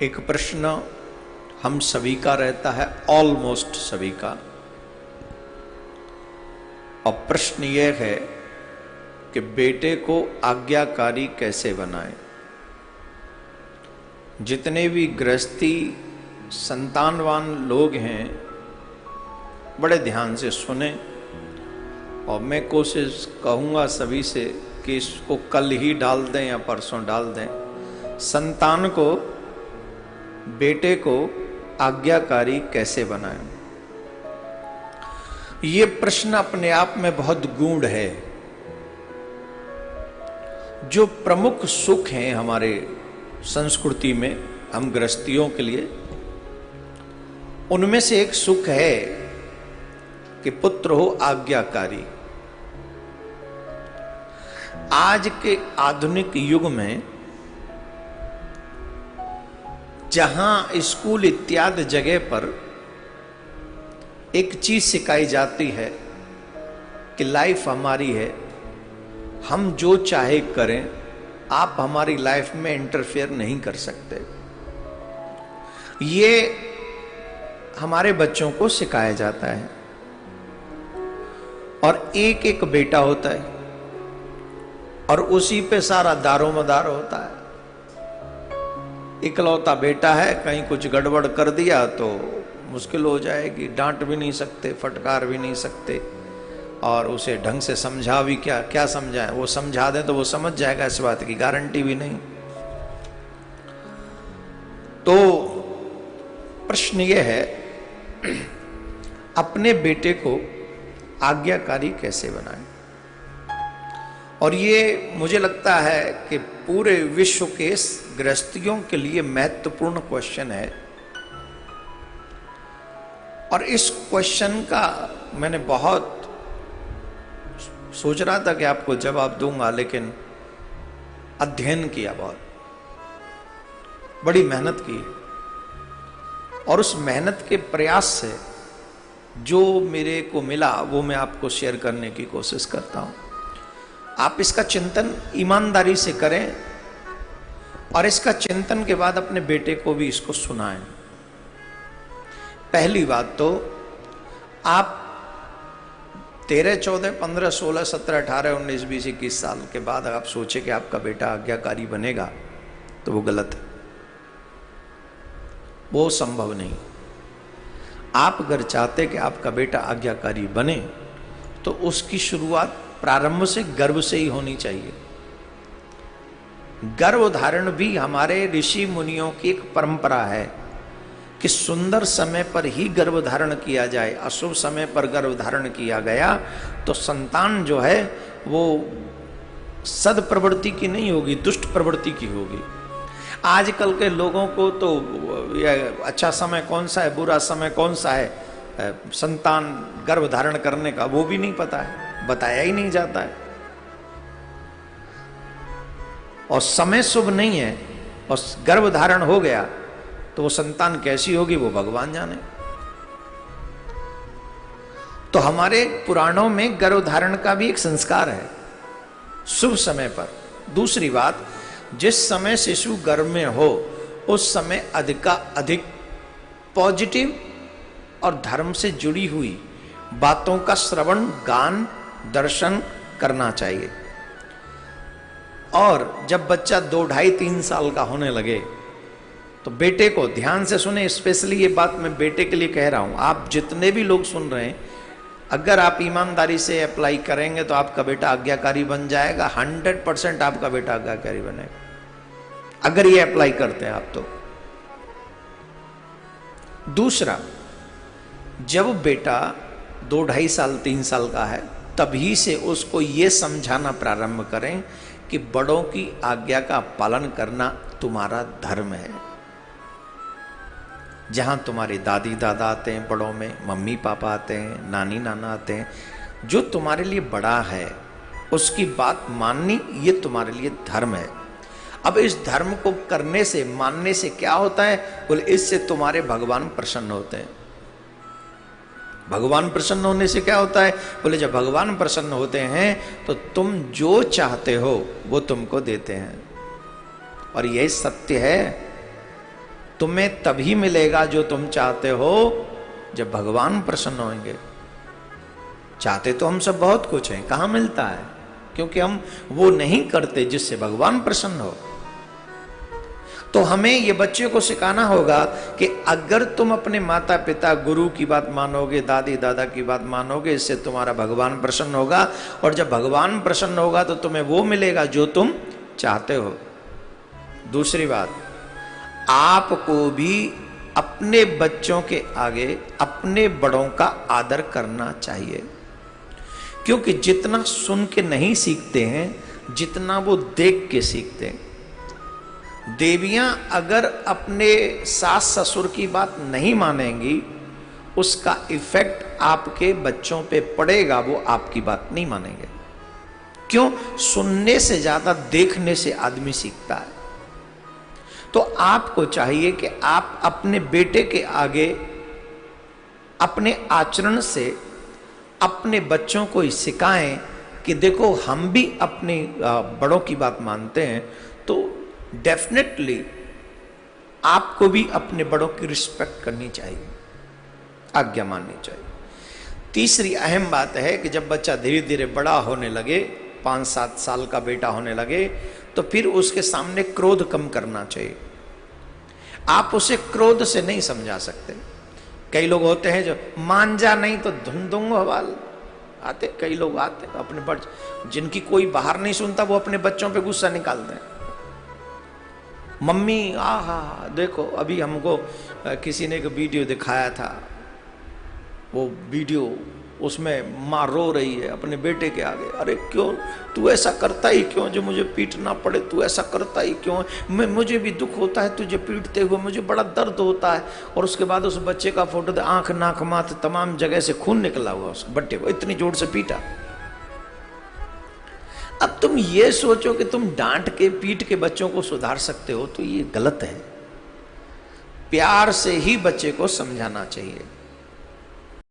एक प्रश्न हम सभी का रहता है, ऑलमोस्ट सभी का। और प्रश्न यह है कि बेटे को आज्ञाकारी कैसे बनाएं। जितने भी गृहस्थी संतानवान लोग हैं बड़े ध्यान से सुने, और मैं कोशिश कहूँगा सभी से कि इसको कल ही डाल दें या परसों डाल दें। संतान को, बेटे को आज्ञाकारी कैसे बनाएं। ये प्रश्न अपने आप में बहुत गूढ़ है। जो प्रमुख सुख हैं हमारे संस्कृति में हम गृहस्थियों के लिए, उनमें से एक सुख है कि पुत्र हो आज्ञाकारी। आज के आधुनिक युग में जहां स्कूल इत्यादि जगह पर एक चीज सिखाई जाती है कि लाइफ हमारी है, हम जो चाहे करें, आप हमारी लाइफ में इंटरफेयर नहीं कर सकते। ये हमारे बच्चों को सिखाया जाता है। और एक एक बेटा होता है और उसी पे सारा दारोमदार होता है। इकलौता बेटा है, कहीं कुछ गड़बड़ कर दिया तो मुश्किल हो जाएगी। डांट भी नहीं सकते, फटकार भी नहीं सकते, और उसे ढंग से समझा भी क्या समझाएं। वो समझा दें तो वो समझ जाएगा, इस बात की गारंटी भी नहीं। तो प्रश्न ये है, अपने बेटे को आज्ञाकारी कैसे बनाएं। और ये मुझे लगता है कि पूरे विश्व के गृहस्थियों के लिए महत्वपूर्ण क्वेश्चन है। और इस क्वेश्चन का मैंने बहुत सोच रहा था कि आपको जवाब दूंगा, लेकिन अध्ययन किया, बहुत बड़ी मेहनत की, और उस मेहनत के प्रयास से जो मेरे को मिला वो मैं आपको शेयर करने की कोशिश करता हूं। आप इसका चिंतन ईमानदारी से करें और इसका चिंतन के बाद अपने बेटे को भी इसको सुनाएं। पहली बात तो, आप 13, 14, 15, 16, 17, 18, 19, 20, 21 साल के बाद आप सोचे कि आपका बेटा आज्ञाकारी बनेगा, तो वो गलत है। वो संभव नहीं। आप अगर चाहते कि आपका बेटा आज्ञाकारी बने तो उसकी शुरुआत प्रारंभ से, गर्भ से ही होनी चाहिए। गर्भ धारण भी हमारे ऋषि मुनियों की एक परंपरा है कि सुंदर समय पर ही गर्भ धारण किया जाए। अशुभ समय पर गर्भ धारण किया गया तो संतान जो है वो सद प्रवृत्ति की नहीं होगी, दुष्ट प्रवृत्ति की होगी। आजकल के लोगों को तो यह अच्छा समय कौन सा है, बुरा समय कौन सा है, संतान गर्भ धारण करने का, वो भी नहीं पता है, बताया ही नहीं जाता है। और समय शुभ नहीं है और गर्भ धारण हो गया तो वो संतान कैसी होगी वो भगवान जाने। तो हमारे पुराणों में गर्भ धारण का भी एक संस्कार है, शुभ समय पर। दूसरी बात, जिस समय शिशु गर्भ में हो उस समय अधिक पॉजिटिव और धर्म से जुड़ी हुई बातों का श्रवण, गान, दर्शन करना चाहिए। और जब बच्चा 2, 2.5, 3 साल का होने लगे तो बेटे को ध्यान से सुने। स्पेशली ये बात मैं बेटे के लिए कह रहा हूं। आप जितने भी लोग सुन रहे हैं, अगर आप ईमानदारी से अप्लाई करेंगे तो आपका बेटा आज्ञाकारी बन जाएगा। 100% आपका बेटा आज्ञाकारी बनेगा अगर ये अप्लाई करते हैं आप तो। दूसरा, जब बेटा 2, 2.5 साल, 3 साल का है, तभी से उसको ये समझाना प्रारंभ करें कि बड़ों की आज्ञा का पालन करना तुम्हारा धर्म है। जहां तुम्हारे दादी दादा आते हैं बड़ों में, मम्मी पापा आते हैं, नानी नाना आते हैं, जो तुम्हारे लिए बड़ा है उसकी बात माननी, ये तुम्हारे लिए धर्म है। अब इस धर्म को करने से, मानने से क्या होता है? बोले इससे तुम्हारे भगवान प्रसन्न होते हैं। भगवान प्रसन्न होने से क्या होता है? बोले जब भगवान प्रसन्न होते हैं तो तुम जो चाहते हो वो तुमको देते हैं। और यही सत्य है। तुम्हें तभी मिलेगा जो तुम चाहते हो जब भगवान प्रसन्न होंगे। चाहते तो हम सब बहुत कुछ हैं, कहां मिलता है? क्योंकि हम वो नहीं करते जिससे भगवान प्रसन्न हो। तो हमें ये बच्चे को सिखाना होगा कि अगर तुम अपने माता पिता गुरु की बात मानोगे, दादी दादा की बात मानोगे, इससे तुम्हारा भगवान प्रसन्न होगा। और जब भगवान प्रसन्न होगा तो तुम्हें वो मिलेगा जो तुम चाहते हो। दूसरी बात, आपको भी अपने बच्चों के आगे अपने बड़ों का आदर करना चाहिए, क्योंकि जितना सुन के नहीं सीखते हैं, जितना वो देख के सीखते हैं। देवियां अगर अपने सास ससुर की बात नहीं मानेंगी, उसका इफेक्ट आपके बच्चों पे पड़ेगा, वो आपकी बात नहीं मानेंगे। क्यों? सुनने से ज्यादा देखने से आदमी सीखता है। तो आपको चाहिए कि आप अपने बेटे के आगे अपने आचरण से अपने बच्चों को ही सिखाएं कि देखो हम भी अपने बड़ों की बात मानते हैं, तो डेफिनेटली आपको भी अपने बड़ों की रिस्पेक्ट करनी चाहिए, आज्ञा माननी चाहिए। तीसरी अहम बात है कि जब बच्चा धीरे धीरे बड़ा होने लगे, 5-7 साल का बेटा होने लगे, तो फिर उसके सामने क्रोध कम करना चाहिए। आप उसे क्रोध से नहीं समझा सकते। कई लोग होते हैं जो मान जा नहीं तो धुन दूंगा हवाल आते, कई लोग आते अपने बच्चे, जिनकी कोई बाहर नहीं सुनता, वो अपने बच्चों पे गुस्सा निकालते हैं। मम्मी आहा देखो, अभी हमको किसी ने एक वीडियो दिखाया था, वो वीडियो उसमें माँ रो रही है अपने बेटे के आगे, अरे क्यों तू ऐसा करता ही क्यों, जो मुझे पीटना पड़े तू ऐसा करता ही क्यों, मुझे भी दुख होता है तुझे पीटते हुए, मुझे बड़ा दर्द होता है। और उसके बाद उस बच्चे का फोटो दे, आंख नाक माथ तमाम जगह से खून निकला हुआ उस बच्चे को, इतनी जोर से पीटा। अब तुम ये सोचो कि तुम डांट के पीट के बच्चों को सुधार सकते हो, तो ये गलत है। प्यार से ही बच्चे को समझाना चाहिए।